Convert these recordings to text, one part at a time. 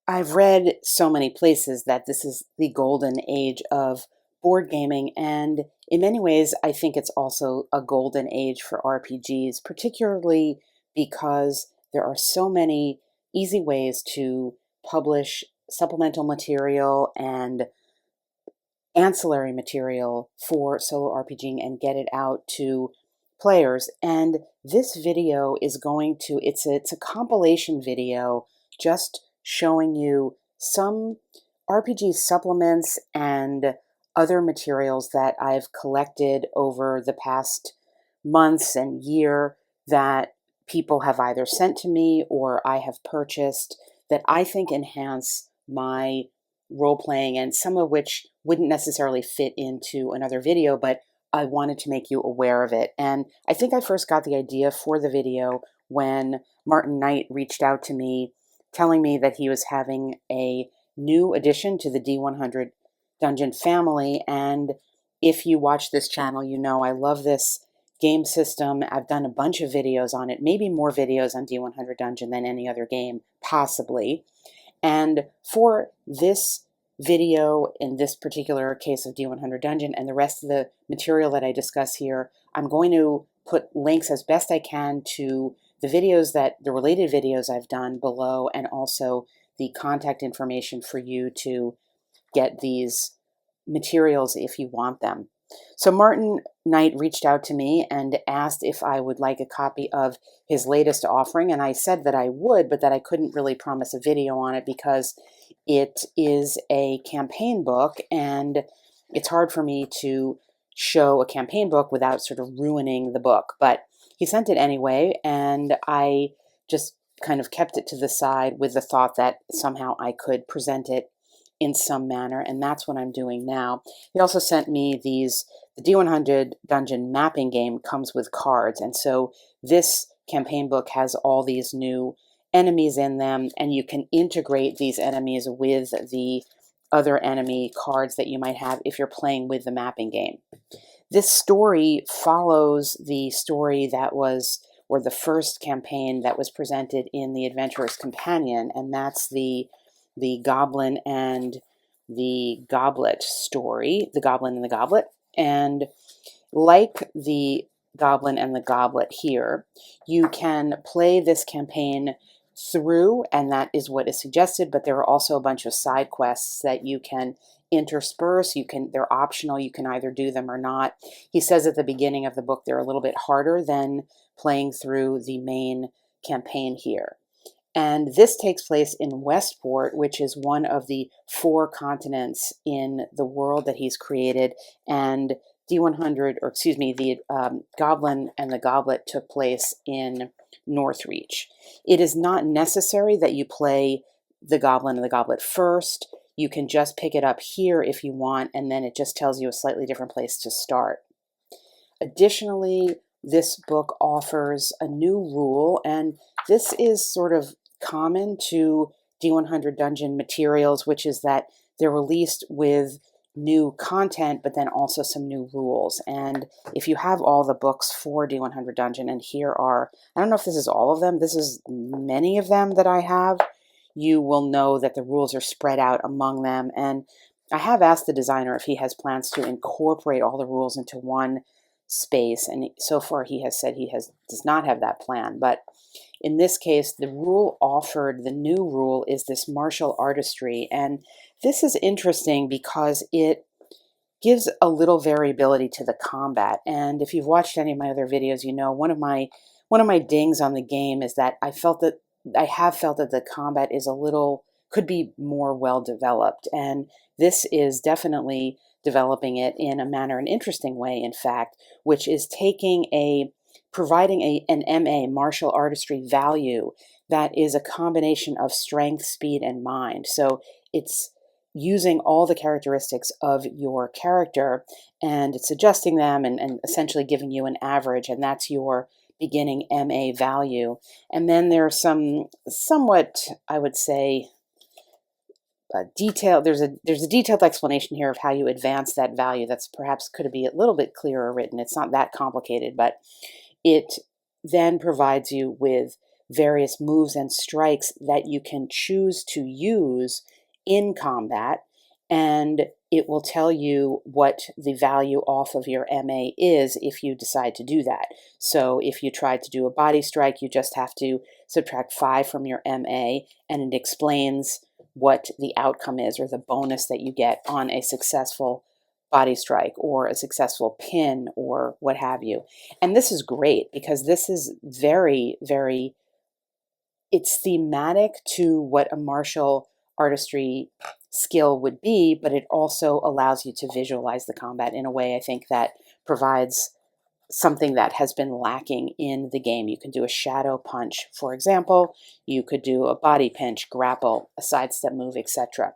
I've read so many places that this is the golden age of board gaming, and in many ways, I think it's also a golden age for RPGs, particularly because there are so many easy ways to publish supplemental material and ancillary material for solo RPGing and get it out to players. And this video is going to, it's a compilation video just showing you some RPG supplements and other materials that I've collected over the past months and year that people have either sent to me or I have purchased that I think enhance my role playing, and some of which wouldn't necessarily fit into another video, but I wanted to make you aware of it. And I think I first got the idea for the video when Martin Knight reached out to me telling me that he was having a new addition to the D100 Dungeon family. And if you watch this channel, you know I love this game system. I've done a bunch of videos on it, maybe more videos on D100 Dungeon than any other game, possibly. And for this video, in this particular case of D100 Dungeon and the rest of the material that I discuss here, I'm going to put links as best I can to the videos the related videos I've done below, and also the contact information for you to get these materials if you want them. So Martin Knight reached out to me and asked if I would like a copy of his latest offering, and I said that I would, but that I couldn't really promise a video on it because it is a campaign book, and it's hard for me to show a campaign book without sort of ruining the book. But he sent it anyway, and I just kind of kept it to the side with the thought that somehow I could present it in some manner, and that's what I'm doing now. He also sent me the D100 Dungeon mapping game comes with cards, and so this campaign book has all these new enemies in them, and you can integrate these enemies with the other enemy cards that you might have if you're playing with the mapping game. This story follows the story that was, or the first campaign that was presented in the Adventurer's Companion, and that's the Goblin and the Goblet story, the Goblin and the Goblet. And like the Goblin and the Goblet here, you can play this campaign through, and that is what is suggested, but there are also a bunch of side quests that you can intersperse. They're optional. You can either do them or not. He says at the beginning of the book they're a little bit harder than playing through the main campaign here. And this takes place in Westport, which is one of the 4 continents in the world that he's created. And D100, or excuse me, the Goblin and the Goblet took place in Northreach. It is not necessary that you play the Goblin and the Goblet first. You can just pick it up here if you want, and then it just tells you a slightly different place to start. Additionally, this book offers a new rule, and this is sort of common to D100 Dungeon materials, which is that they're released with new content, but then also some new rules. And if you have all the books for D100 Dungeon, and here are, I don't know if this is all of them, this is many of them that I have, you will know that the rules are spread out among them. And I have asked the designer if he has plans to incorporate all the rules into one space, and so far he has said does not have that plan. But in this case, the rule offered, the new rule, is this martial artistry, and this is interesting because it gives a little variability to the combat. And if you've watched any of my other videos, you know one of my dings on the game is that I have felt that the combat is could be more well developed, and this is definitely developing it in a manner, an interesting way, in fact, which is providing an MA, martial artistry value, that is a combination of strength, speed, and mind. So it's using all the characteristics of your character, and it's adjusting them and essentially giving you an average, and that's your beginning MA value. And then there's some somewhat, I would say, there's a detailed explanation here of how you advance that value. That's perhaps could be a little bit clearer written. It's not that complicated, but it then provides you with various moves and strikes that you can choose to use in combat, and it will tell you what the value off of your MA is if you decide to do that. So if you try to do a body strike, you just have to subtract 5 from your MA, and it explains what the outcome is, or the bonus that you get on a successful body strike or a successful pin or what have you. And this is great because this is very, very, it's thematic to what a martial artistry skill would be, but it also allows you to visualize the combat in a way I think that provides something that has been lacking in the game. You can do a shadow punch, for example. You could do a body pinch, grapple, a sidestep move, etc.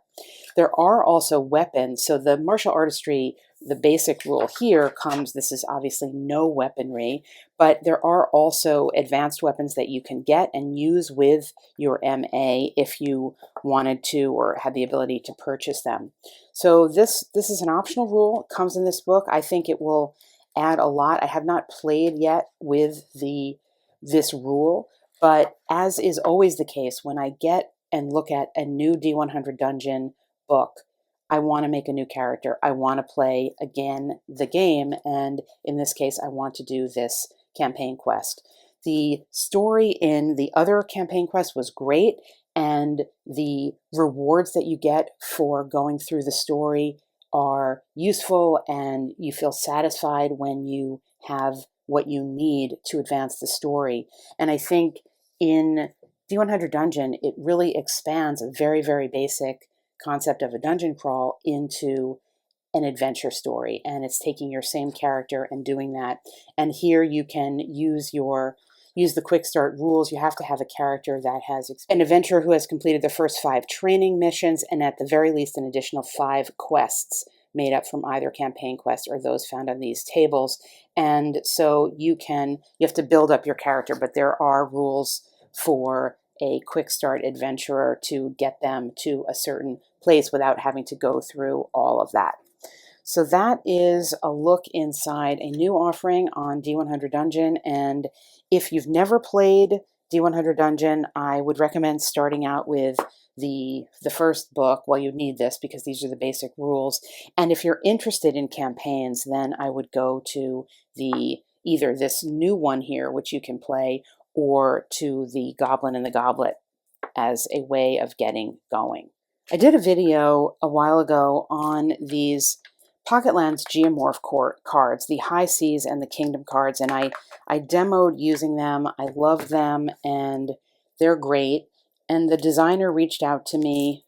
There are also weapons. So the martial artistry, the basic rule here comes, this is obviously no weaponry, but there are also advanced weapons that you can get and use with your MA if you wanted to or had the ability to purchase them. So this is an optional rule. It comes in this book. I think it will add a lot. I have not played yet with this rule, but as is always the case, when I get and look at a new D100 Dungeon book, I want to make a new character. I want to play again the game, and in this case, I want to do this campaign quest. The story in the other campaign quest was great, and the rewards that you get for going through the story are useful, and you feel satisfied when you have what you need to advance the story. And I think in D100 Dungeon, it really expands a very, very basic concept of a dungeon crawl into an adventure story, and it's taking your same character and doing that. And here you can use the quick start rules. You have to have a character that has an adventurer who has completed the first 5 training missions, and at the very least an additional 5 quests made up from either campaign quests or those found on these tables. And so you have to build up your character, but there are rules for a quick start adventurer to get them to a certain place without having to go through all of that. So that is a look inside a new offering on D100 Dungeon. And if you've never played D100 Dungeon, I would recommend starting out with the first book. Well, you need this because these are the basic rules. And if you're interested in campaigns, then I would go to either this new one here, which you can play, or to the Goblin and the Goblet as a way of getting going. I did a video a while ago on these Pocketland's Geomorph cards, the High Seas and the Kingdom cards, and I demoed using them. I love them, and they're great. And the designer reached out to me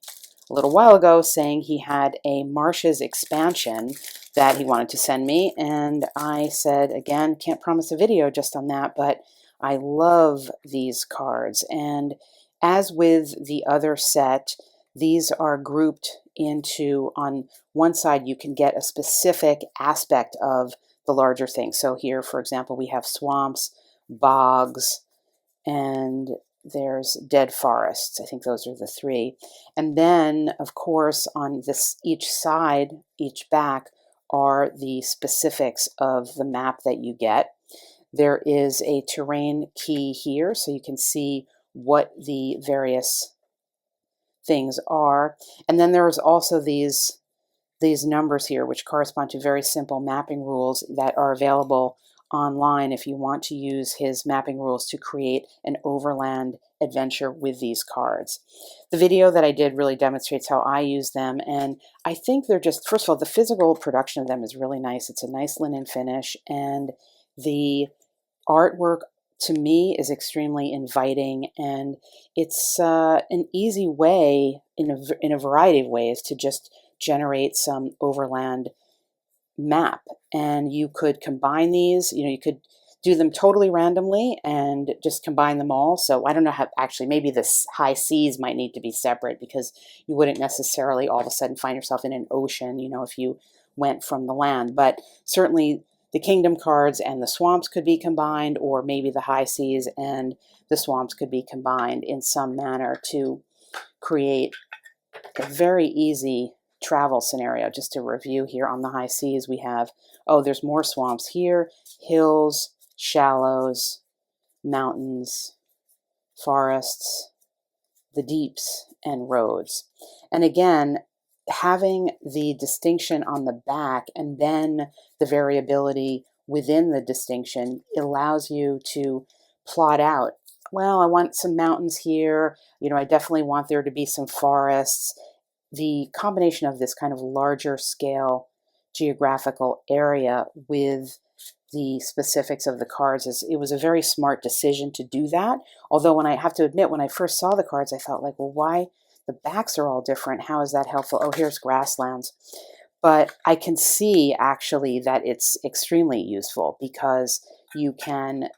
a little while ago saying he had a Marshes expansion that he wanted to send me, and I said, again, can't promise a video just on that, but I love these cards. And as with the other set, these are grouped into, on one side you can get a specific aspect of the larger thing. So here, for example, we have swamps, bogs, and there's dead forests. I think those are the 3. And then, of course, on each side, each back, are the specifics of the map that you get. There is a terrain key here, so you can see what the various things are. And then there's also these numbers here, which correspond to very simple mapping rules that are available online if you want to use his mapping rules to create an overland adventure with these cards. The video that I did really demonstrates how I use them, and I think they're just, first of all, the physical production of them is really nice. It's a nice linen finish, and the artwork to me is extremely inviting, and it's an easy way in a variety of ways to just generate some overland map. And you could combine these, you could do them totally randomly and just combine them all. So I don't know how, actually, maybe the high seas might need to be separate because you wouldn't necessarily all of a sudden find yourself in an ocean, if you went from the land. But certainly the kingdom cards and the swamps could be combined, or maybe the high seas and the swamps could be combined in some manner to create a very easy travel scenario. Just to review, here on the high seas we have, there's more swamps here, hills, shallows, mountains, forests, the deeps, and roads. And again, having the distinction on the back and then the variability within the distinction allows you to plot out, well, I want some mountains here, I definitely want there to be some forests. The combination of this kind of larger scale geographical area with the specifics of the cards it was a very smart decision to do that. Although when I have to admit, when I first saw the cards, I felt like, well, why the backs are all different? How is that helpful? Oh, here's grasslands. But I can see actually that it's extremely useful because you can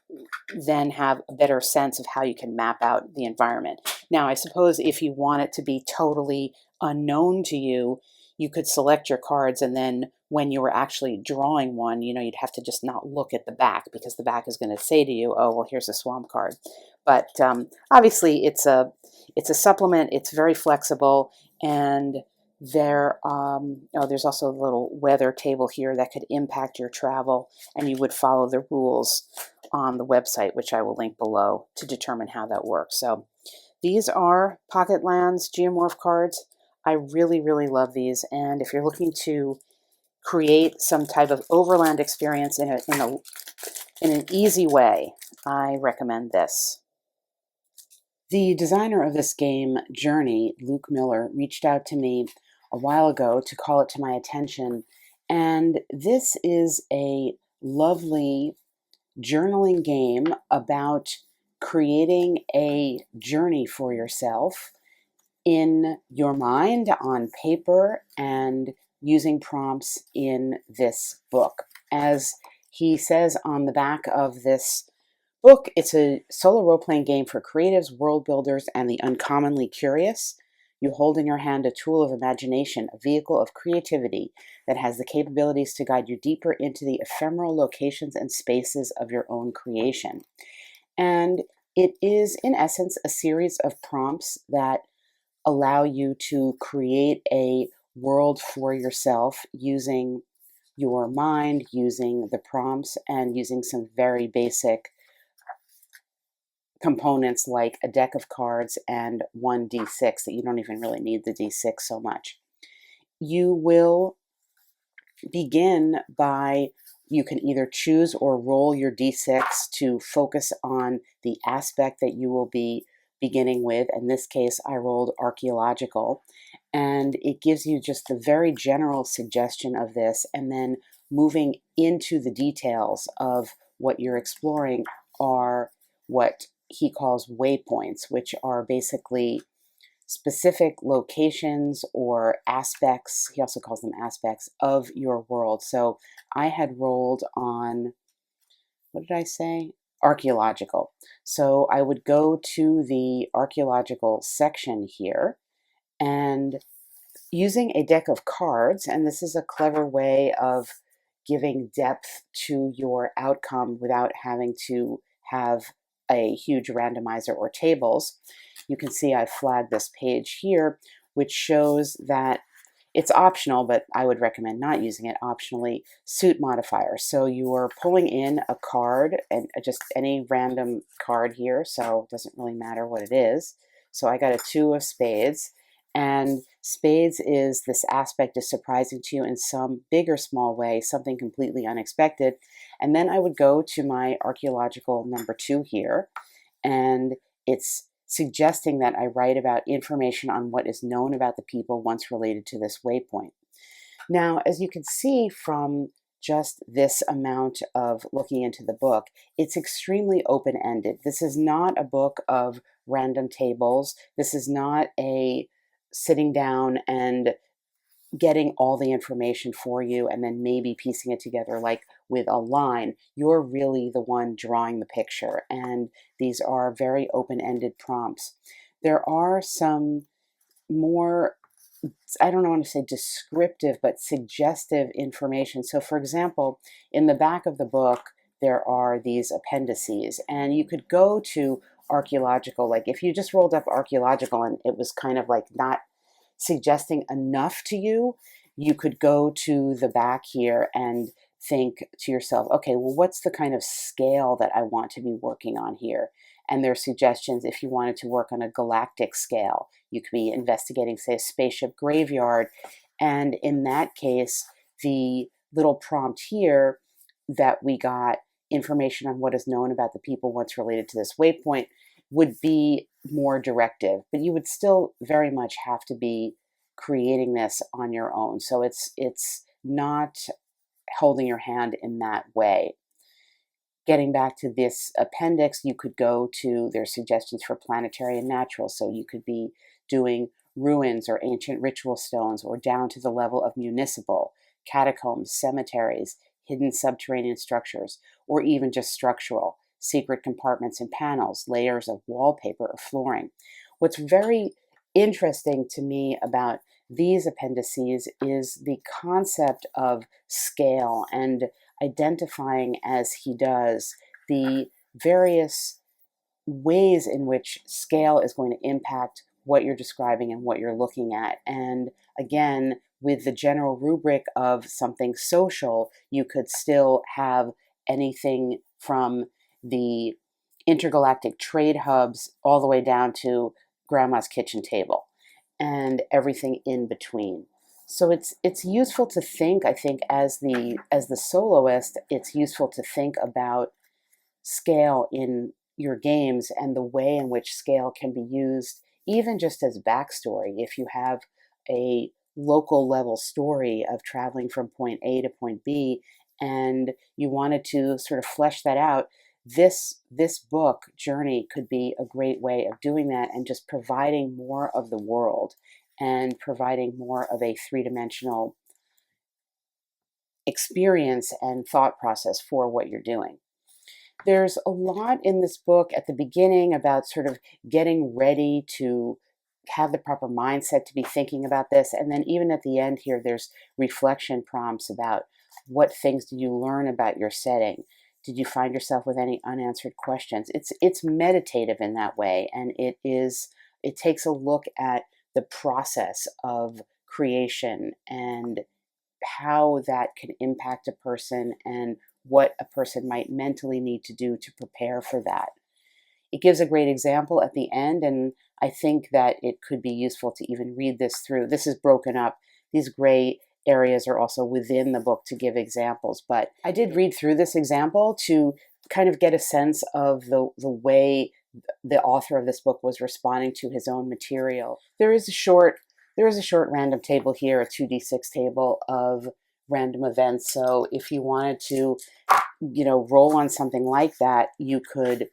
then have a better sense of how you can map out the environment. Now, I suppose if you want it to be totally unknown to you, you could select your cards, and then when you were actually drawing one, you'd have to just not look at the back because the back is going to say to you, oh, well, here's a swamp card. But obviously it's a supplement. It's very flexible, and there's also a little weather table here that could impact your travel, and you would follow the rules on the website, which I will link below to determine how that works. So these are Pocket Lands Geomorph cards. I really, really love these. And if you're looking to create some type of overland experience in an easy way, I recommend this. The designer of this game, Journey, Luke Miller, reached out to me a while ago to call it to my attention. And this is a lovely journaling game about creating a journey for yourself in your mind on paper and using prompts in this book. As he says on the back of this book, it's a solo role-playing game for creatives, world builders, and the uncommonly curious. You hold in your hand a tool of imagination, a vehicle of creativity that has the capabilities to guide you deeper into the ephemeral locations and spaces of your own creation. And it is, in essence, a series of prompts that allow you to create a world for yourself using your mind, using the prompts, and using some very basic components like a deck of cards and one D6 that you don't even really need the D6 so much. You will begin by, you can either choose or roll your D6 to focus on the aspect that you will be beginning with. In this case, I rolled archaeological, and it gives you just the very general suggestion of this, and then moving into the details of what you're exploring are what he calls waypoints, which are basically specific locations or aspects, he also calls them aspects, of your world. So I had rolled on, what did I say? Archaeological. So I would go to the archaeological section here, and using a deck of cards, and this is a clever way of giving depth to your outcome without having to have a huge randomizer or tables. You can see I flagged this page here, which shows that it's optional, but I would recommend not using it optionally, suit modifier. So you are pulling in a card, and just any random card here, so it doesn't really matter what it is. So I got a 2 of spades, and spades is this aspect is surprising to you in some big or small way, something completely unexpected. And then I would go to my archaeological number 2 here, and it's suggesting that I write about information on what is known about the people once related to this waypoint. Now, as you can see from just this amount of looking into the book, it's extremely open-ended. This is not a book of random tables. This is not a sitting down and getting all the information for you and then maybe piecing it together like with a line. You're really the one drawing the picture, and these are very open-ended prompts. There are some more, I don't want to say descriptive, but suggestive information. So for example, in the back of the book, there are these appendices, and you could go to archaeological, like if you just rolled up archaeological and it was kind of like not suggesting enough to you, you could go to the back here and think to yourself, okay, well, what's the kind of scale that I want to be working on here? And there are suggestions if you wanted to work on a galactic scale. You could be investigating, say, a spaceship graveyard. And in that case, the little prompt here that we got, information on what is known about the people once related to this waypoint, would be more directive. But you would still very much have to be creating this on your own. So it's not holding your hand in that way. Getting back to this appendix, you could go to their suggestions for planetary and natural. So you could be doing ruins or ancient ritual stones, or down to the level of municipal, catacombs, cemeteries, hidden subterranean structures, or even just structural, secret compartments and panels, layers of wallpaper or flooring. What's very interesting to me about these appendices is the concept of scale, and identifying, as he does, the various ways in which scale is going to impact what you're describing and what you're looking at. And again, with the general rubric of something social, you could still have anything from the intergalactic trade hubs all the way down to grandma's kitchen table and everything in between. So it's useful to think, I think, as the soloist, it's useful to think about scale in your games and the way in which scale can be used, even just as backstory. If you have a local level story of traveling from point A to point B and you wanted to sort of flesh that out, this book, Journey, could be a great way of doing that, and just providing more of the world and providing more of a three-dimensional experience and thought process for what you're doing. There's a lot in this book at the beginning about sort of getting ready to have the proper mindset to be thinking about this. And then even at the end here, there's reflection prompts about what things did you learn about your setting? Did you find yourself with any unanswered questions? It's meditative in that way, and it takes a look at the process of creation and how that can impact a person and what a person might mentally need to do to prepare for that. It gives a great example at the end, and I think that it could be useful to even read this through. This is broken up. These gray areas are also within the book to give examples, but I did read through this example to kind of get a sense of the way the author of this book was responding to his own material. There is a short random table here, a 2d6 table of random events. So if you wanted to, roll on something like that, you could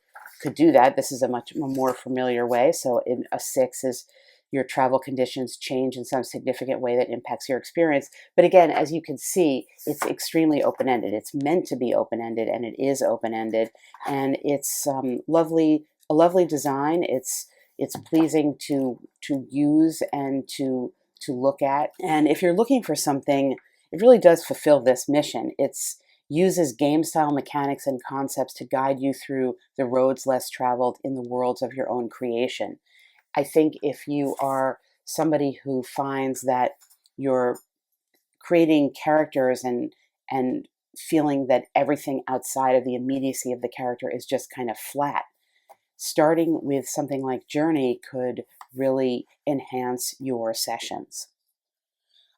do that. This is a much more familiar way. So in a 6 is your travel conditions change in some significant way that impacts your experience. But again, as you can see, it's extremely open-ended. It's meant to be open-ended, and it is open-ended. And it's a lovely design. It's pleasing to use and to look at. And if you're looking for something, it really does fulfill this mission. It's uses game-style mechanics and concepts to guide you through the roads less traveled in the worlds of your own creation. I think if you are somebody who finds that you're creating characters and feeling that everything outside of the immediacy of the character is just kind of flat, starting with something like Journey could really enhance your sessions.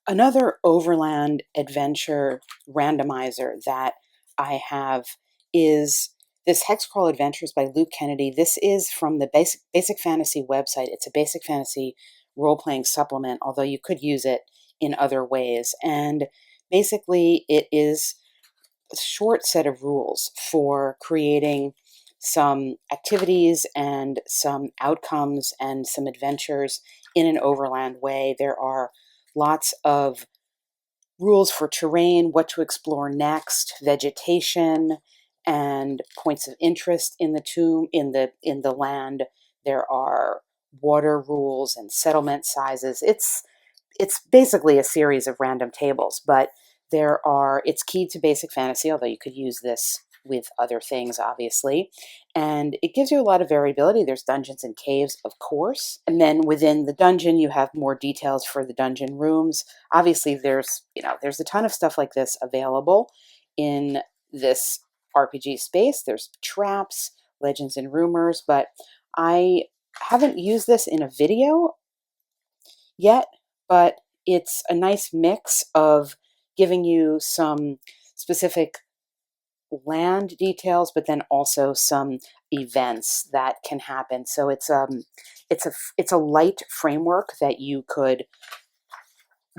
Another overland adventure randomizer that I have is this Hex Crawl Adventures by Luke Kennedy. This is from the Basic Fantasy website. It's a Basic Fantasy role-playing supplement, although you could use it in other ways. And basically, it is a short set of rules for creating some activities and some outcomes and some adventures in an overland way. There are lots of rules for terrain, what to explore next, vegetation, and points of interest in the land. There are water rules and settlement sizes. It's basically a series of random tables, but it's keyed to Basic Fantasy, although you could use this with other things, obviously. And it gives you a lot of variability. There's dungeons and caves, of course. And then within the dungeon, you have more details for the dungeon rooms. Obviously, there's a ton of stuff like this available in this RPG space. There's traps, legends and rumors, but I haven't used this in a video yet, but it's a nice mix of giving you some specific land details, but then also some events that can happen. So it's a light framework that you could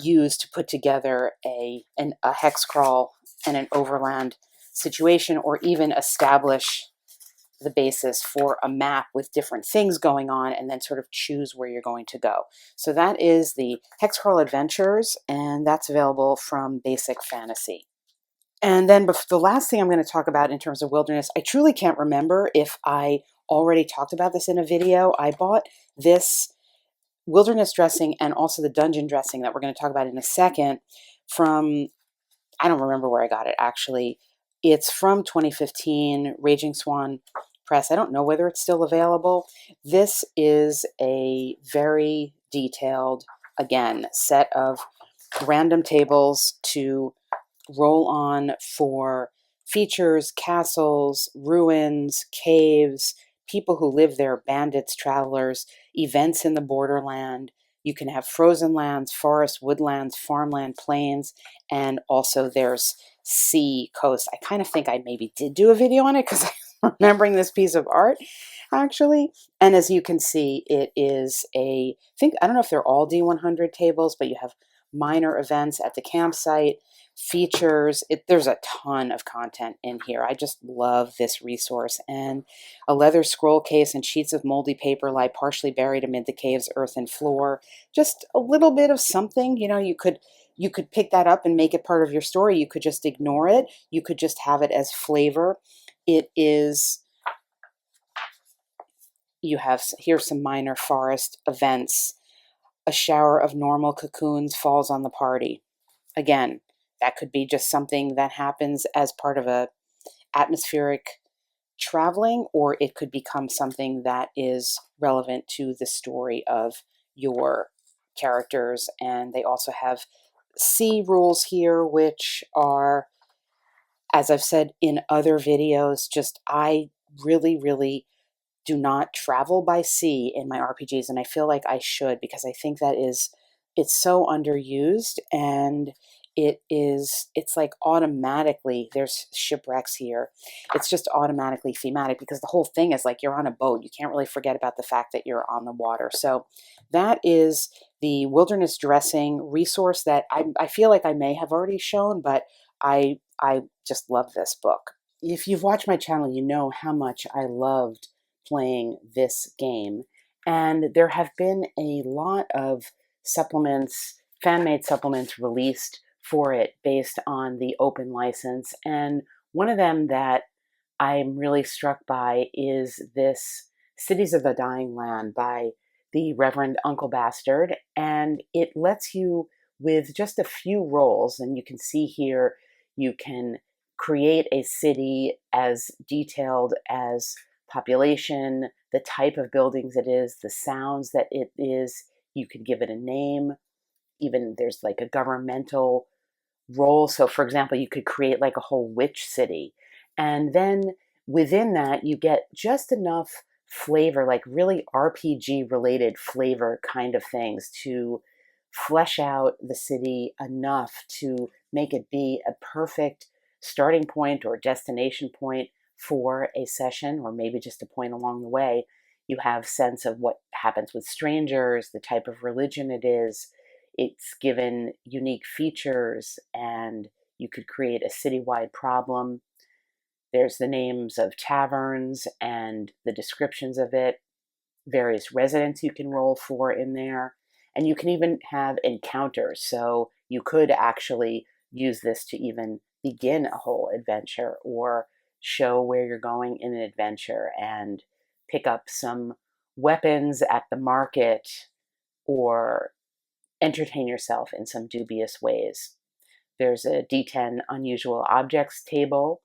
use to put together a hex crawl and an overland situation, or even establish the basis for a map with different things going on, and then sort of choose where you're going to go. So that is the Hex Crawl Adventures, and that's available from Basic Fantasy. And then the last thing I'm going to talk about in terms of wilderness, I truly can't remember if I already talked about this in a video. I bought this wilderness dressing and also the dungeon dressing that we're going to talk about in a second from, I don't remember where I got it actually. It's from 2015, Raging Swan Press. I don't know whether it's still available. This is a very detailed, again, set of random tables to roll on for features, castles, ruins, caves, people who live there, bandits, travelers, events in the borderland. You can have frozen lands, forests, woodlands, farmland, plains, and also there's sea, coast. I kind of think I maybe did do a video on it because I'm remembering this piece of art actually. And as you can see, it is I don't know if they're all D100 tables, but you have minor events at the campsite, features. There's a ton of content in here. I just love this resource. And a leather scroll case and sheets of moldy paper lie partially buried amid the cave's earthen floor. Just a little bit of something. You could pick that up and make it part of your story. You could just ignore it. You could just have it as flavor. You have here some minor forest events. A shower of normal cocoons falls on the party. Again, that could be just something that happens as part of a atmospheric traveling, or it could become something that is relevant to the story of your characters. And they also have sea rules here, which are, as I've said in other videos, I really, really do not travel by sea in my RPGs, and I feel like I should, because I think it's so underused, and it's like automatically, there's shipwrecks here. It's just automatically thematic because the whole thing is like you're on a boat. You can't really forget about the fact that you're on the water. So that is the wilderness dressing resource that I feel like I may have already shown, but I just love this book. If you've watched my channel, you know how much I loved playing this game. And there have been a lot of supplements, fan-made supplements released for it based on the open license. And one of them that I'm really struck by is this Cities of the Dying Land by the Reverend Uncle Bastard. And it lets you, with just a few rolls, and you can see here, you can create a city as detailed as population, the type of buildings it is, the sounds that it is. You could give it a name. Even there's like a governmental role. So for example, you could create like a whole witch city. And then within that, you get just enough flavor, like really RPG related flavor kind of things, to flesh out the city enough to make it be a perfect starting point or destination point for a session, or maybe just a point along the way. You have sense of what happens with strangers, the type of religion it is. It's given unique features, and you could create a citywide problem. There's the names of taverns and the descriptions of it, various residents you can roll for in there, and you can even have encounters. So you could actually use this to even begin a whole adventure, or show where you're going in an adventure and pick up some weapons at the market, or entertain yourself in some dubious ways. There's a D10 unusual objects table,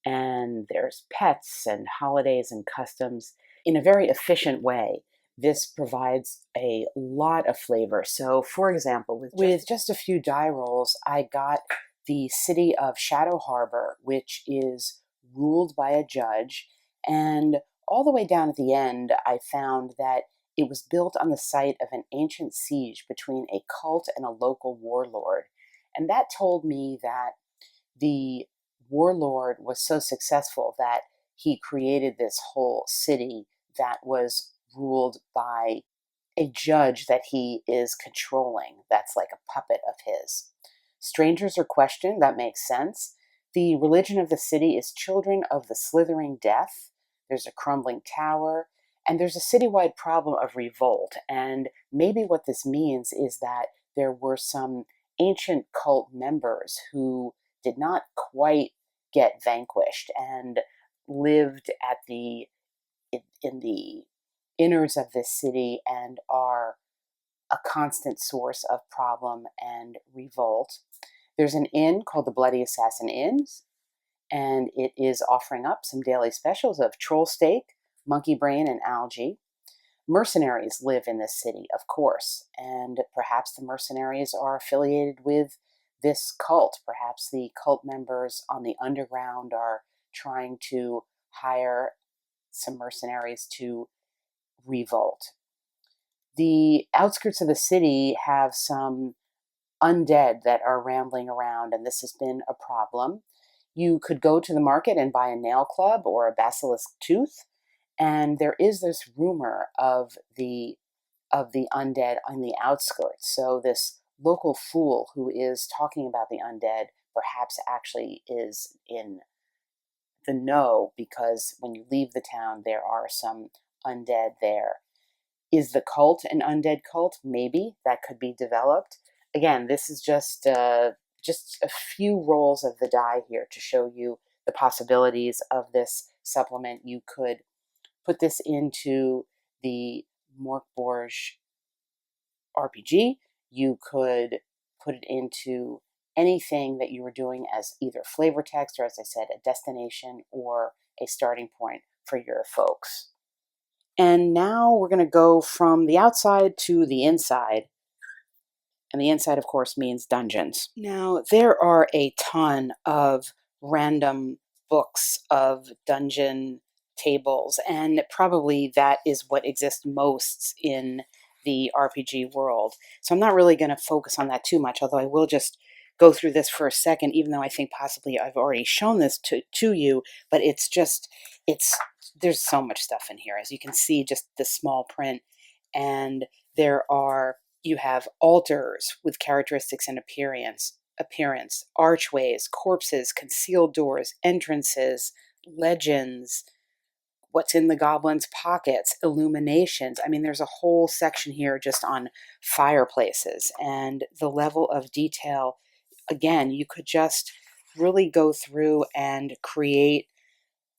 and there's pets and holidays and customs in a very efficient way. This provides a lot of flavor. So for example, with just a few die rolls, I got the city of Shadow Harbor, which is ruled by a judge, and all the way down at the end, I found that it was built on the site of an ancient siege between a cult and a local warlord. And that told me that the warlord was so successful that he created this whole city that was ruled by a judge that he is controlling. That's like a puppet of his. Strangers are questioned. That makes sense. The religion of the city is children of the slithering death. There's a crumbling tower, and there's a citywide problem of revolt. And maybe what this means is that there were some ancient cult members who did not quite get vanquished and lived at in the innards of this city and are a constant source of problem and revolt. There's an inn called the Bloody Assassin Inns, and it is offering up some daily specials of troll steak, monkey brain, and algae. Mercenaries live in this city, of course, and perhaps the mercenaries are affiliated with this cult. Perhaps the cult members on the underground are trying to hire some mercenaries to revolt. The outskirts of the city have some undead that are rambling around, and this has been a problem. You could go to the market and buy a nail club or a basilisk tooth, and there is this rumor of the undead on the outskirts. So this local fool who is talking about the undead perhaps actually is in the know, because when you leave the town, there are some undead there. Is the cult an undead cult? Maybe that could be developed. Again, this is just a few rolls of the die here to show you the possibilities of this supplement. You could put this into the Mork RPG. You could put it into anything that you were doing as either flavor text or, as I said, a destination or a starting point for your folks. And now we're going to go from the outside to the inside. And the inside, of course, means dungeons. Now, there are a ton of random books of dungeon tables, and probably that is what exists most in the RPG world. So I'm not really going to focus on that too much, although I will just go through this for a second, even though I think possibly I've already shown this to you, but there's so much stuff in here, as you can see, just the small print. And you have altars with characteristics and appearance, archways, corpses, concealed doors, entrances, legends, what's in the goblin's pockets, illuminations. I mean, there's a whole section here just on fireplaces, and the level of detail. Again, you could just really go through and create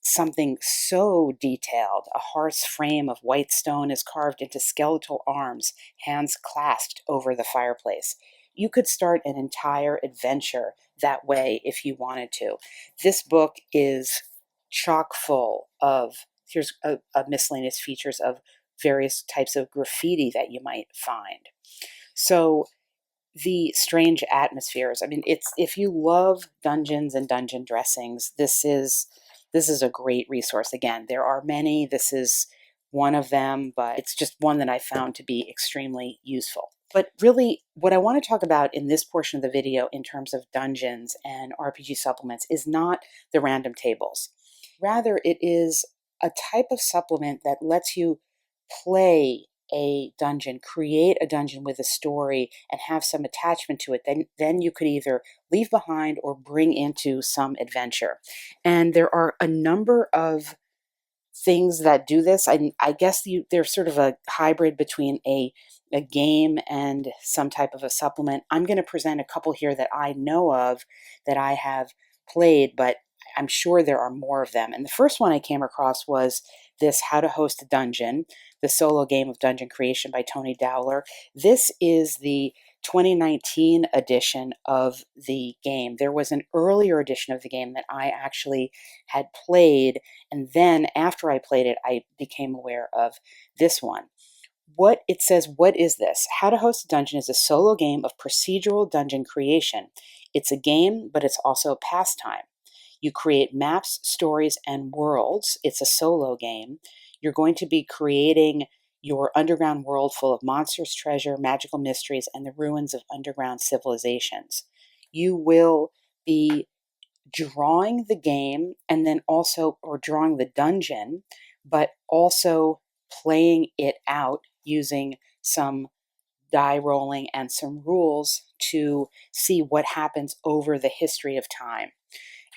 something so detailed. A hearth's frame of white stone is carved into skeletal arms, hands clasped over the fireplace. You could start an entire adventure that way if you wanted to. This book is chock full of, here's a miscellaneous features of various types of graffiti that you might find. So the strange atmospheres. I mean, if you love dungeons and dungeon dressings, this is a great resource. Again, there are many. This is one of them, but it's just one that I found to be extremely useful. But really, what I want to talk about in this portion of the video in terms of dungeons and RPG supplements is not the random tables. Rather, it is a type of supplement that lets you play a dungeon, create a dungeon with a story, and have some attachment to it. Then you could either leave behind or bring into some adventure. And there are a number of things that do this. I guess they're sort of a hybrid between a game and some type of a supplement. I'm going to present a couple here that I know of that I have played, but I'm sure there are more of them. And the first one I came across was this How to Host a Dungeon, the solo game of dungeon creation by Tony Dowler. This is the 2019 edition of the game. There was an earlier edition of the game that I actually had played, and then after I played it, I became aware of this one. What it says, what is this? How to Host a Dungeon is a solo game of procedural dungeon creation. It's a game, but it's also a pastime. You create maps, stories, and worlds. It's a solo game. You're going to be creating your underground world full of monsters, treasure, magical mysteries, and the ruins of underground civilizations. You will be drawing the game and then also, or drawing the dungeon, but also playing it out using some die rolling and some rules to see what happens over the history of time.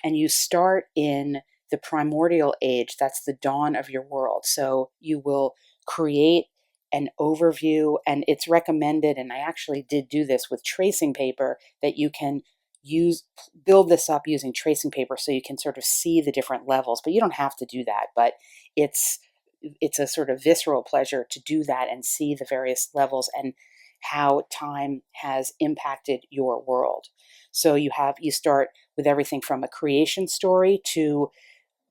And you start in the primordial age, that's the dawn of your world. So you will create an overview, and it's recommended, and I actually did do this with tracing paper, that you can build this up using tracing paper so you can sort of see the different levels, but you don't have to do that. But it's a sort of visceral pleasure to do that and see the various levels and how time has impacted your world. So you start with everything from a creation story to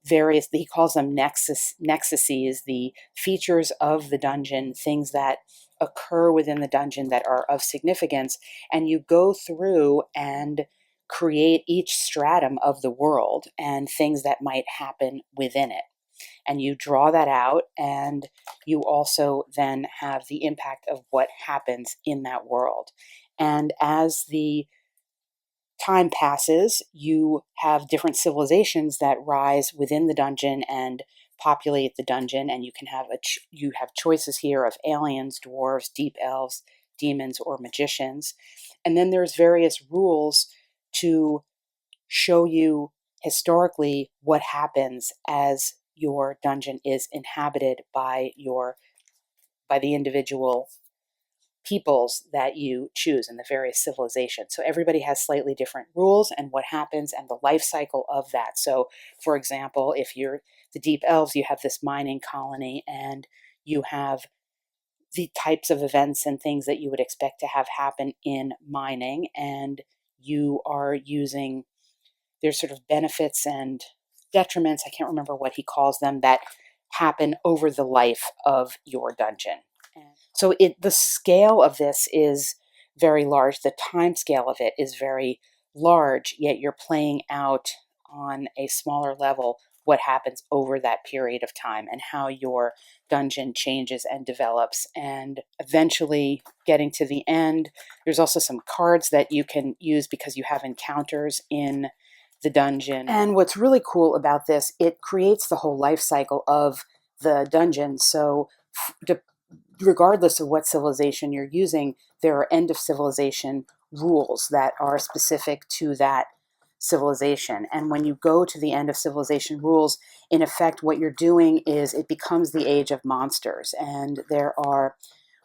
various, he calls them nexuses, the features of the dungeon, things that occur within the dungeon that are of significance, and you go through and create each stratum of the world and things that might happen within it. And you draw that out, and you also then have the impact of what happens in that world. And as the time passes, you have different civilizations that rise within the dungeon and populate the dungeon, and you can have you have choices here of aliens, dwarves, deep elves, demons, or magicians. And then there's various rules to show you historically what happens as your dungeon is inhabited by the individual peoples that you choose in the various civilizations. So everybody has slightly different rules and what happens and the life cycle of that. So for example, if you're the deep elves, you have this mining colony, and you have the types of events and things that you would expect to have happen in mining, and you are using, there's sort of benefits and detriments, I can't remember what he calls them, that happen over the life of your dungeon. So the scale of this is very large. The time scale of it is very large, yet you're playing out on a smaller level what happens over that period of time and how your dungeon changes and develops. And eventually getting to the end, there's also some cards that you can use because you have encounters in the dungeon. And what's really cool about this, it creates the whole life cycle of the dungeon. So regardless of what civilization you're using, there are end of civilization rules that are specific to that civilization. And when you go to the end of civilization rules, in effect, what you're doing is it becomes the age of monsters. And there are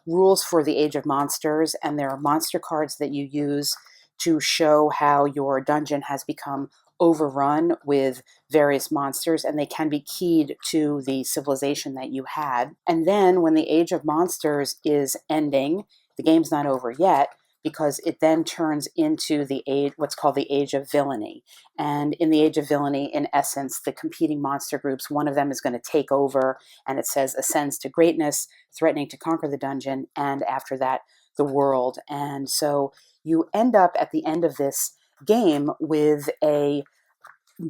rules for the age of monsters, and there are monster cards that you use to show how your dungeon has become overrun with various monsters, and they can be keyed to the civilization that you had. And then when the age of monsters is ending, the game's not over yet, because it then turns into the age, what's called the age of villainy. And in the age of villainy, in essence, the competing monster groups, one of them is going to take over, and it says ascends to greatness, threatening to conquer the dungeon, and after that, the world. And so you end up at the end of this game with a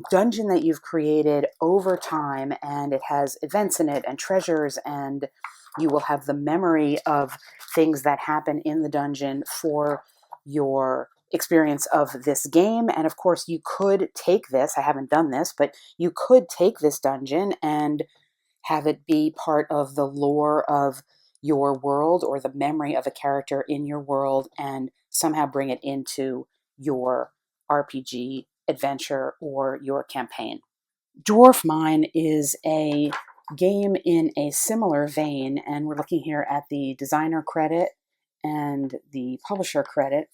dungeon that you've created over time, and it has events in it and treasures, and you will have the memory of things that happen in the dungeon for your experience of this game. And of course, you could take this, I haven't done this, but you could take this dungeon and have it be part of the lore of your world or the memory of a character in your world, and somehow bring it into your RPG adventure or your campaign. Dwarf Mine is a game in a similar vein, and we're looking here at the designer credit and the publisher credit.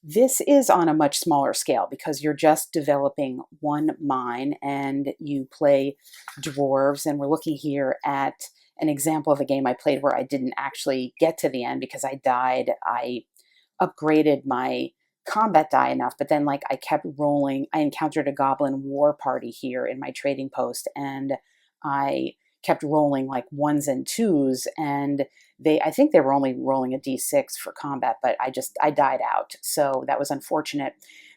This is on a much smaller scale because you're just developing one mine and you play dwarves. And we're looking here at an example of a game I played where I didn't actually get to the end because I died. I upgraded my combat die enough, but then I kept rolling. I encountered a goblin war party here in my trading post, and I kept rolling ones and twos, and I think they were only rolling a d6 for combat, but I died out. So that was unfortunate.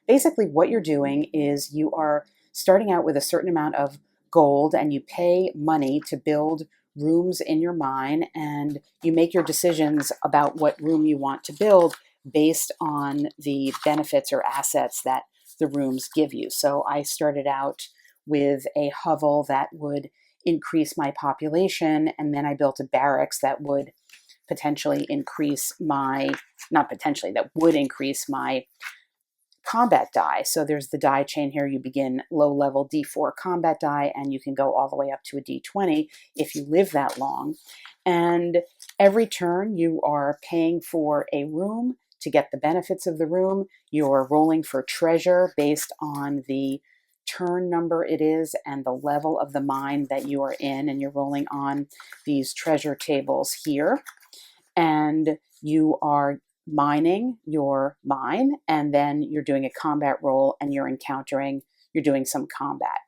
Basically what you're doing is you are starting out with a certain amount of gold, and you pay money to build rooms in your mine, and you make your decisions about what room you want to build based on the benefits or assets that the rooms give you. So I started out with a hovel that would increase my population, and then I built a barracks that would potentially increase my, not potentially, that would increase my combat die. So there's the die chain here. You begin low level D4 combat die, and you can go all the way up to a D20 if you live that long. And every turn you are paying for a room to get the benefits of the room. You're rolling for treasure based on the turn number it is and the level of the mine that you are in, and you're rolling on these treasure tables here. And you are mining your mine, and then you're doing a combat roll, and you're doing some combat.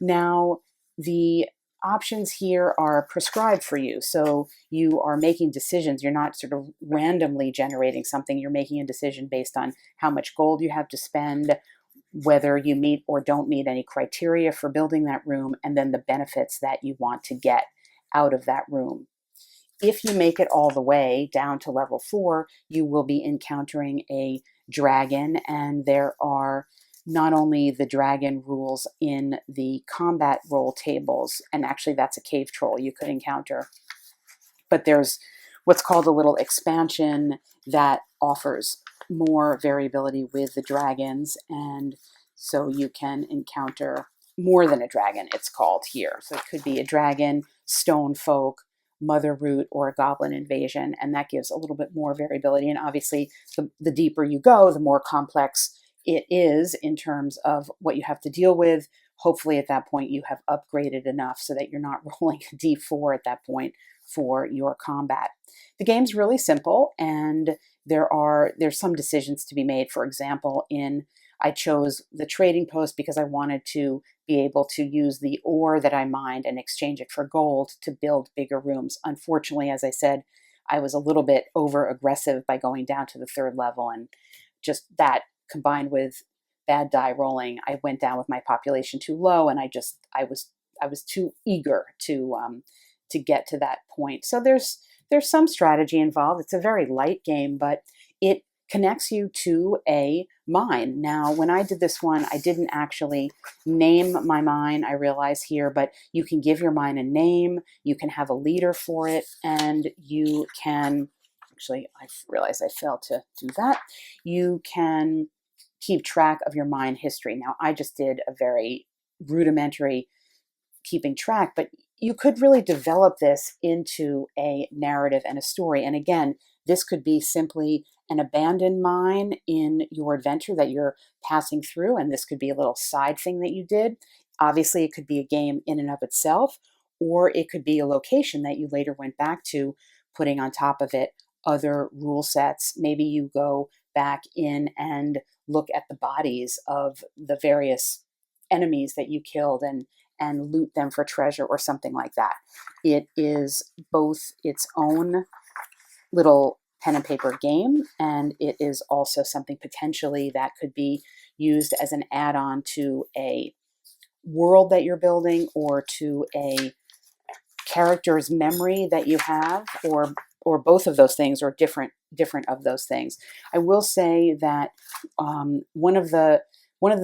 Now, the options here are prescribed for you. So you are making decisions. You're not sort of randomly generating something. You're making a decision based on how much gold you have to spend, whether you meet or don't meet any criteria for building that room, and then the benefits that you want to get out of that room. If you make it all the way down to level 4, you will be encountering a dragon, and there are not only the dragon rules in the combat roll tables, and actually that's a cave troll you could encounter, but there's what's called a little expansion that offers more variability with the dragons, and so you can encounter more than a dragon, it's called here. So it could be a dragon, stone folk, mother root, or a goblin invasion, and that gives a little bit more variability. And obviously the deeper you go, the more complex it is in terms of what you have to deal with. Hopefully at that point you have upgraded enough so that you're not rolling a d4 at that point for your combat. The game's really simple, and there's some decisions to be made. For example, I chose the trading post because I wanted to be able to use the ore that I mined and exchange it for gold to build bigger rooms. Unfortunately, as I said, I was a little bit over aggressive by going down to the 3rd level, and just that combined with bad die rolling, I went down with my population too low, and I was too eager to get to that point. So there's some strategy involved. It's a very light game, but it connects you to a mine. Now, when I did this one, I didn't actually name my mine, I realize here, but you can give your mine a name, you can have a leader for it, and you can, actually, I realized I failed to do that. You can keep track of your mine history. Now, I just did a very rudimentary keeping track, but you could really develop this into a narrative and a story. And again, this could be simply an abandoned mine in your adventure that you're passing through, and this could be a little side thing that you did. Obviously, it could be a game in and of itself, or it could be a location that you later went back to, putting on top of it other rule sets. Maybe you go back in and look at the bodies of the various enemies that you killed and loot them for treasure or something like that. It is both its own little pen and paper game, and it is also something potentially that could be used as an add-on to a world that you're building, or to a character's memory that you have, or both of those things, or different of those things. I will say that one of the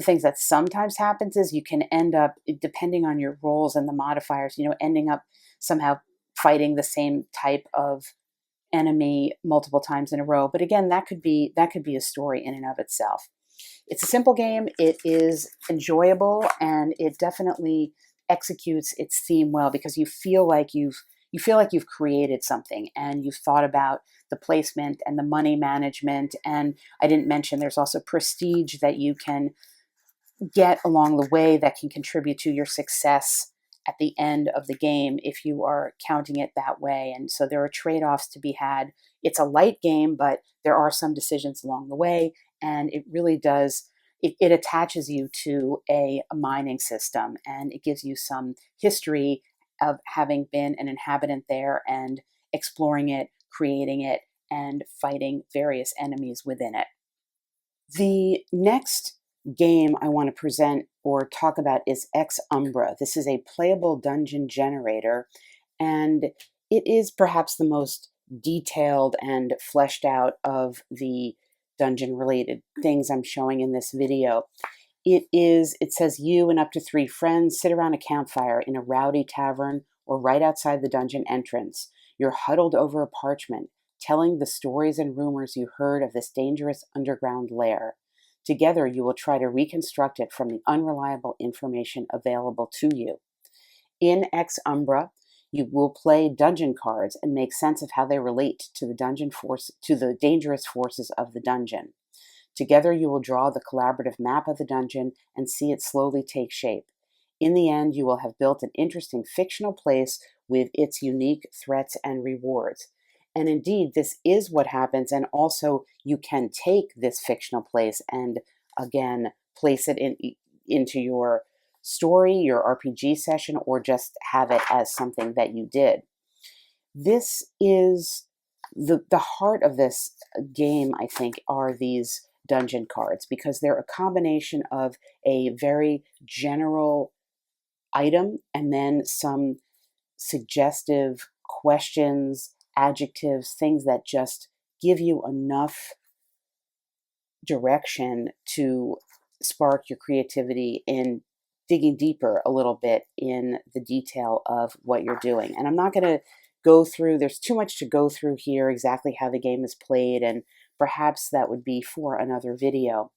things that sometimes happens is you can end up, depending on your rolls and the modifiers, ending up somehow fighting the same type of enemy multiple times in a row. But again, that could be a story in and of itself. It's a simple game. It is enjoyable, and it definitely executes its theme well, because you feel like you've created something, and you've thought about the placement and the money management. And I didn't mention there's also prestige that you can get along the way that can contribute to your success at the end of the game if you are counting it that way. And so there are trade-offs to be had. It's a light game, but there are some decisions along the way, and it really does, it attaches you to a mining system, and it gives you some history of having been an inhabitant there and exploring it, creating it, and fighting various enemies within it. The next game I want to present or talk about is Xumbra. This is a playable dungeon generator, and it is perhaps the most detailed and fleshed out of the dungeon related things I'm showing in this video. It says you and up to 3 friends sit around a campfire in a rowdy tavern or right outside the dungeon entrance. You're huddled over a parchment, telling the stories and rumors you heard of this dangerous underground lair. Together, you will try to reconstruct it from the unreliable information available to you. In Xumbra, you will play dungeon cards and make sense of how they relate to the dangerous forces of the dungeon. Together, you will draw the collaborative map of the dungeon and see it slowly take shape. In the end, you will have built an interesting fictional place with its unique threats and rewards. And indeed, this is what happens, and also you can take this fictional place and, again, place it into your story, your RPG session, or just have it as something that you did. This is the heart of this game, I think, are these dungeon cards, because they're a combination of a very general item and then some suggestive questions, adjectives, things that just give you enough direction to spark your creativity in digging deeper a little bit in the detail of what you're doing. And I'm not going to go through, there's too much to go through here, exactly how the game is played, and perhaps that would be for another video.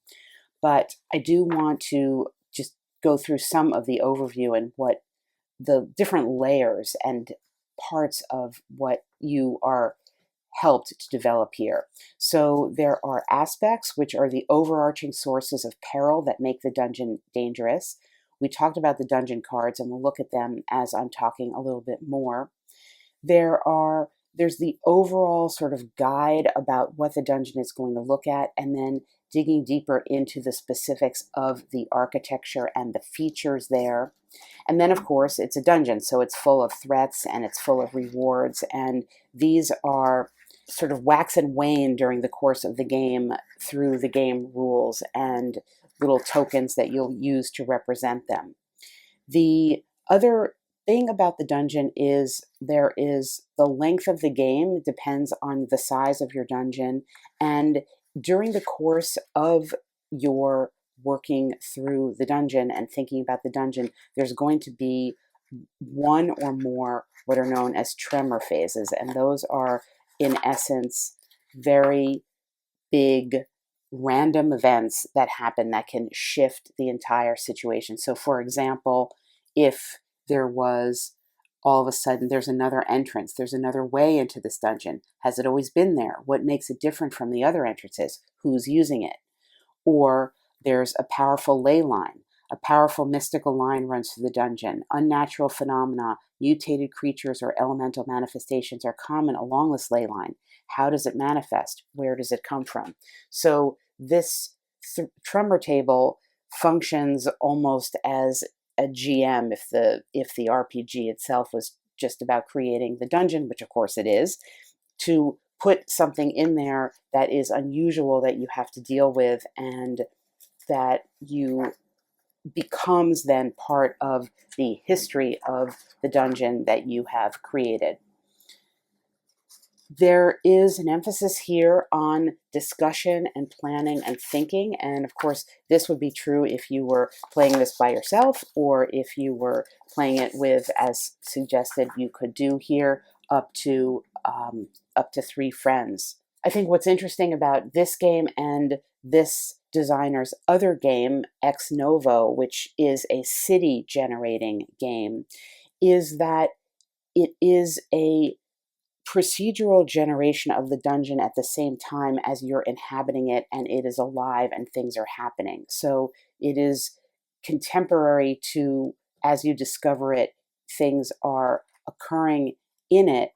But I do want to just go through some of the overview and what the different layers and parts of what you are helped to develop here. So there are aspects, which are the overarching sources of peril that make the dungeon dangerous. We talked about the dungeon cards, and we'll look at them as I'm talking a little bit more. There's the overall sort of guide about what the dungeon is going to look at, and then digging deeper into the specifics of the architecture and the features there. And then, of course, it's a dungeon, so it's full of threats and it's full of rewards, and these are sort of wax and wane during the course of the game through the game rules and little tokens that you'll use to represent them. The other thing about the dungeon is there is the length of the game depends on the size of your dungeon, and during the course of your working through the dungeon and thinking about the dungeon, there's going to be one or more what are known as tremor phases, and those are in essence very big random events that happen that can shift the entire situation. So for example, if there was all of a sudden there's another entrance, there's another way into this dungeon. Has it always been there? What makes it different from the other entrances? Who's using it? Or there's a powerful ley line. A powerful mystical line runs through the dungeon. Unnatural phenomena, mutated creatures, or elemental manifestations are common along this ley line. How does it manifest? Where does it come from? So this tremor table functions almost as a GM if the RPG itself was just about creating the dungeon, which of course it is, to put something in there that is unusual that you have to deal with and that you becomes then part of the history of the dungeon that you have created. There is an emphasis here on discussion and planning and thinking, and of course this would be true if you were playing this by yourself or if you were playing it with, as suggested, you could do here, up to 3 friends. I think what's interesting about this game and this designer's other game, Novo, which is a city generating game, is that it is a procedural generation of the dungeon at the same time as you're inhabiting it, and it is alive and things are happening. So it is contemporary to, as you discover it, things are occurring in it,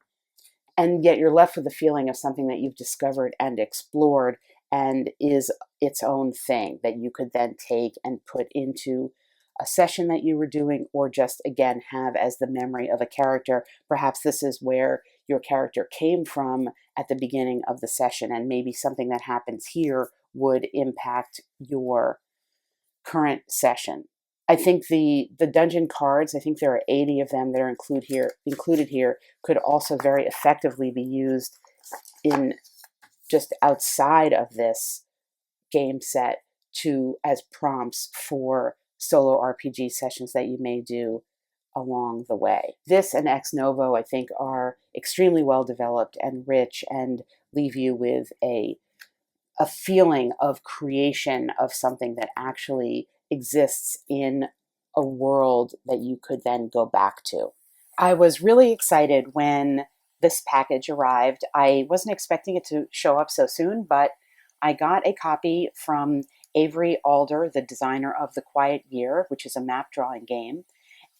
and yet you're left with the feeling of something that you've discovered and explored and is its own thing that you could then take and put into a session that you were doing, or just again have as the memory of a character. Perhaps this is where your character came from at the beginning of the session, and maybe something that happens here would impact your current session. I think the dungeon cards, I think there are 80 of them that are included here, could also very effectively be used in just outside of this game set as prompts for solo RPG sessions that you may do along the way. This and Ex Novo, I think, are extremely well developed and rich and leave you with a feeling of creation of something that actually exists in a world that you could then go back to. I was really excited when this package arrived. I wasn't expecting it to show up so soon, but I got a copy from Avery Alder, the designer of The Quiet Year, which is a map drawing game.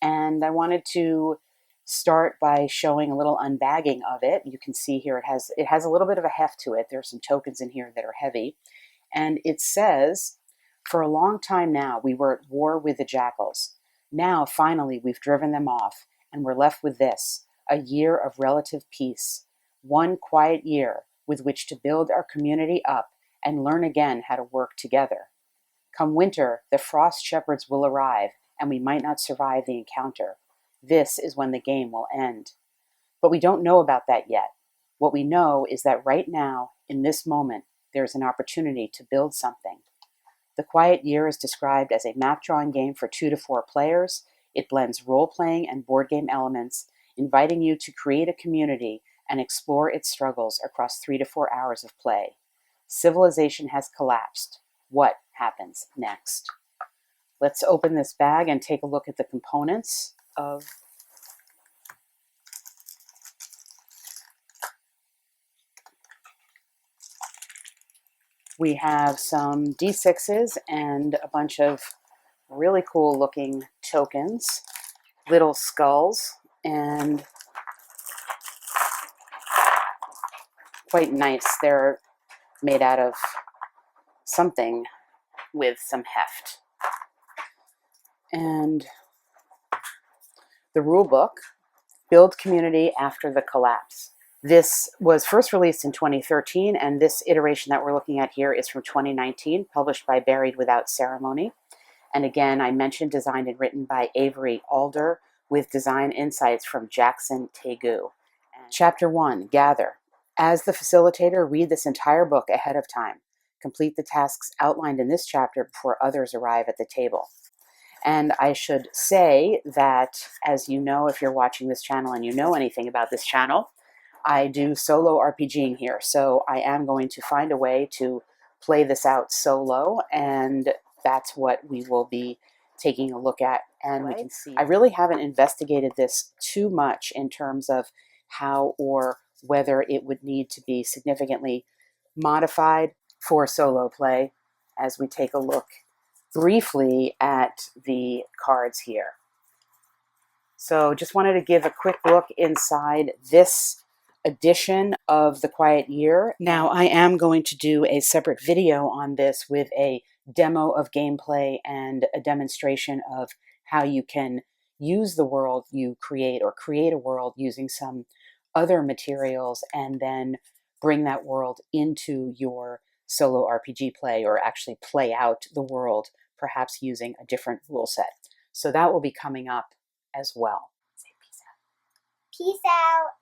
And I wanted to start by showing a little unbagging of it. You can see here it has a little bit of a heft to it. There's some tokens in here that are heavy. And it says, "For a long time now, we were at war with the jackals. Now, finally, we've driven them off, and we're left with this, a year of relative peace. One quiet year with which to build our community up and learn again how to work together. Come winter, the frost shepherds will arrive, and we might not survive the encounter. This is when the game will end. But we don't know about that yet. What we know is that right now, in this moment, there's an opportunity to build something. The Quiet Year is described as a map drawing game for 2 to 4 players. It blends role-playing and board game elements, inviting you to create a community and explore its struggles across 3 to 4 hours of play. Civilization has collapsed. What happens next?" Let's open this bag and take a look at the components of we have some D6s and a bunch of really cool looking tokens, little skulls, and quite nice. They're made out of something with some heft. And the rule book, Build Community After the Collapse. This was first released in 2013, and this iteration that we're looking at here is from 2019, published by Buried Without Ceremony. And again, I mentioned designed and written by Avery Alder, with design insights from Jackson Tegu. Chapter 1, Gather. As the facilitator, read this entire book ahead of time. Complete the tasks outlined in this chapter before others arrive at the table. And I should say that, as you know, if you're watching this channel and you know anything about this channel, I do solo RPGing here. So I am going to find a way to play this out solo, and that's what we will be taking a look at. And we can see, I really haven't investigated this too much in terms of how or whether it would need to be significantly modified for solo play, as we take a look briefly at the cards here. So just wanted to give a quick look inside this edition of The Quiet Year. Now, I am going to do a separate video on this with a demo of gameplay and a demonstration of how you can use the world you create or create a world using some other materials and then bring that world into your solo RPG play, or actually play out the world, perhaps using a different rule set. So that will be coming up as well. Say peace out. Peace out.